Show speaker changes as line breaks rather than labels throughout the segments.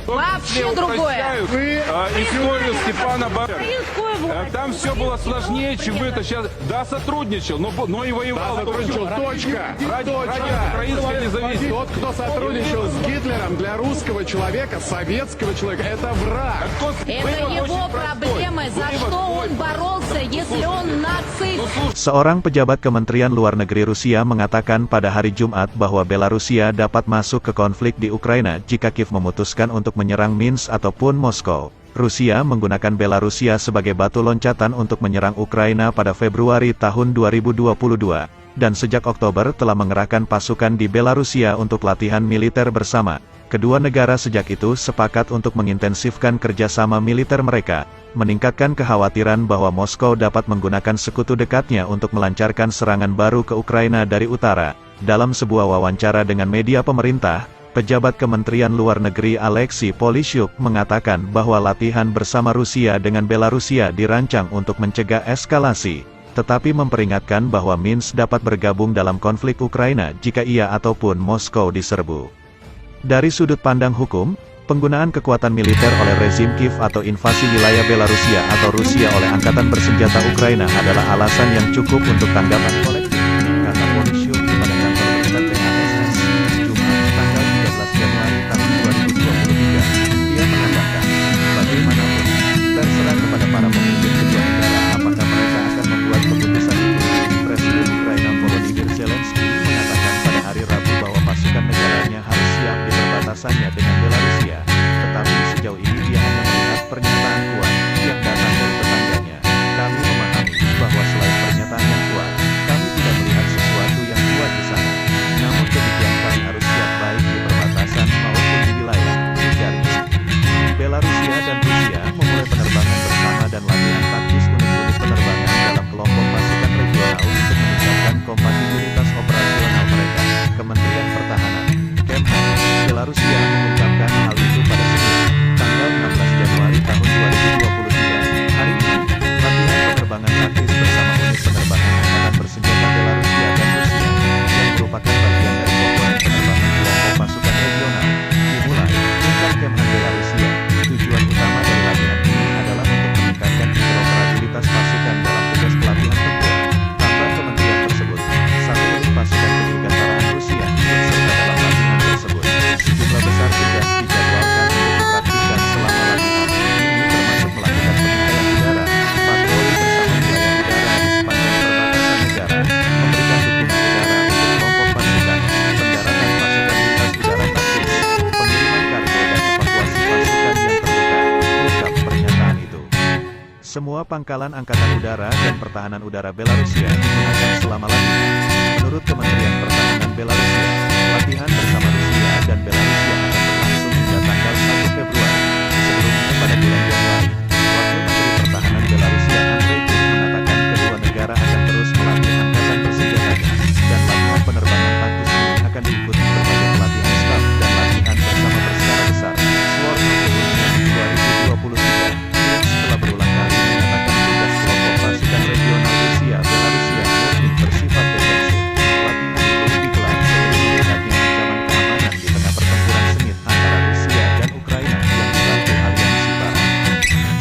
Вообще
Мне
другое.
упрощают, историю Степана Бандеры.
Украинскую власть.
Там все было сложнее, чем это сейчас. Да, сотрудничал, но и воевал.
Сотрудничал, точка.
Ради украинской независимости.
Тот, кто сотрудничал с Гитлером, для русского человека, советского человека, это враг.
Это его проблемы, за что он боролся, если он нацист.
Seorang pejabat Kementerian Luar Negeri Rusia mengatakan pada hari Jumat bahwa Belarusia dapat masuk ke konflik di Ukraina jika Kiev memutuskan untuk menyerang Minsk ataupun Moskow. Rusia menggunakan Belarusia sebagai batu loncatan untuk menyerang Ukraina pada Februari tahun 2022, dan sejak Oktober telah mengerahkan pasukan di Belarusia untuk latihan militer bersama. Kedua negara sejak itu sepakat untuk mengintensifkan kerjasama militer mereka, meningkatkan kekhawatiran bahwa Moskow dapat menggunakan sekutu dekatnya untuk melancarkan serangan baru ke Ukraina dari utara. Dalam sebuah wawancara dengan media pemerintah, pejabat Kementerian Luar Negeri Alexei Polishuk mengatakan bahwa latihan bersama Rusia dengan Belarusia dirancang untuk mencegah eskalasi, tetapi memperingatkan bahwa Minsk dapat bergabung dalam konflik Ukraina jika ia ataupun Moskow diserbu. Dari sudut pandang hukum, penggunaan kekuatan militer oleh rezim Kiev atau invasi wilayah Belarusia atau Rusia oleh angkatan bersenjata Ukraina adalah alasan yang cukup untuk tanggapan kolektif, kata Polishuk kepada kantor berita TASS, Jumat tanggal 13 Januari tahun 2023. Dia mengatakan, bagaimanapun, terserah kepada para pemimpin kedua negara apakah mereka akan membuat keputusan itu. Presiden Ukraina Volodymyr Zelensky mengatakan pada hari Rabu bahwa pasukan negaranya harus siap di perbatasannya dengan Belarusia, tetapi sejauh ini dia hanya melihat pernyataan kuat yang datang dari tetangganya. Kami memahami bahwa selain pernyataan yang kuat, kami tidak melihat sesuatu yang kuat di sana. Namun demikian kami harus siap baik di perbatasan maupun di wilayah, ujarnya. Belarusia dan Rusia memulai penerbangan bersama dan latihan taktis unit-unit penerbangan dalam kelompok pasukan regional untuk meningkatkan kompatibilitas operasional mereka. Kementerian Pertahanan, Kemhan, Belarusia mengungkapkan hal itu pada Senin, tanggal 16 Januari tahun 2023. Hari ini, latihan penerbangan taktis bersama unit penerbangan angkatan bersenjata Belarusia dan Rusia, yang merupakan bagian dari komponen penerbangan kelompok pasukan regional, dimulai, ungkap Kemhan Belarusia. Tujuan utama dari latihan ini adalah untuk meningkatkan interoperabilitas pasukan dalam tugas pelatihan tempur. Tambah kementerian tersebut, satu unit pasukan kedirgantaraan Rusia ikut serta dalam latihan tersebut. Sejumlah besar tugas dijadwalkan untuk dipraktikkan selama latihan. Ini termasuk melakukan pengintaian udara, patroli bersama wilayah udara di sepanjang perbatasan negara, memberikan dukungan udara untuk kelompok pasukan, pendaratan pasukan lintas udara taktis, pengiriman kargo dan evakuasi pasukan yang terluka, ungkap pernyataan itu. Semua pangkalan angkatan udara dan pertahanan udara Belarusia digunakan selama latihan. Menurut Kementerian Pertahanan Belarusia, latihan bersama Rusia dan Belarusia akan berlangsung hingga tanggal 1 Februari. Sebelumnya pada bulan Januari, Wakil Menteri Pertahanan Belarusia Andrei Kuk mengatakan kedua negara akan terus melatih angkatan bersenjatanya, dan latihan penerbangan taktis ini akan diikuti berbagai pelatihan staf dan latihan bersama berskala besar. Sworn sebelumnya di 2023, Minsk telah berulang kali menyatakan tugas kelompok pasukan regional Rusia Belarusia murni bersifat defensif. Latihan itu digelar seiring meningkatnya ancaman keamanan di tengah pertempuran sengit antara Rusia dan Ukraina yang dibantu aliansi Barat.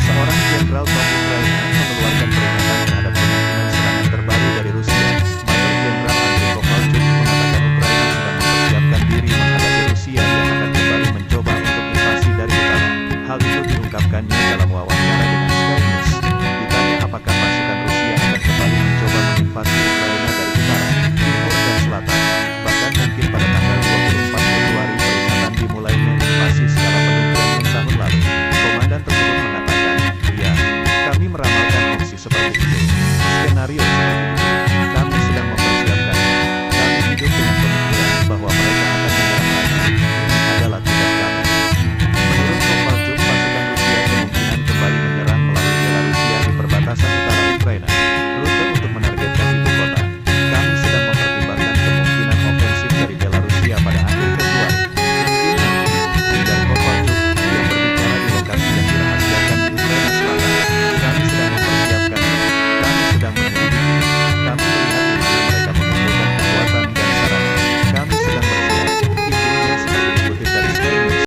Seorang jenderal top Ukraina mengeluarkan peringatan terhadap kemungkinan serangan terbaru dari Rusia. Mayor Jenderal Andriy Kovalchuk mengatakan Ukraina sedang mempersiapkan diri menghadapi Rusia yang akan kembali mencoba untuk invasi dari utara. Hal itu diungkapkannya dalam wawancara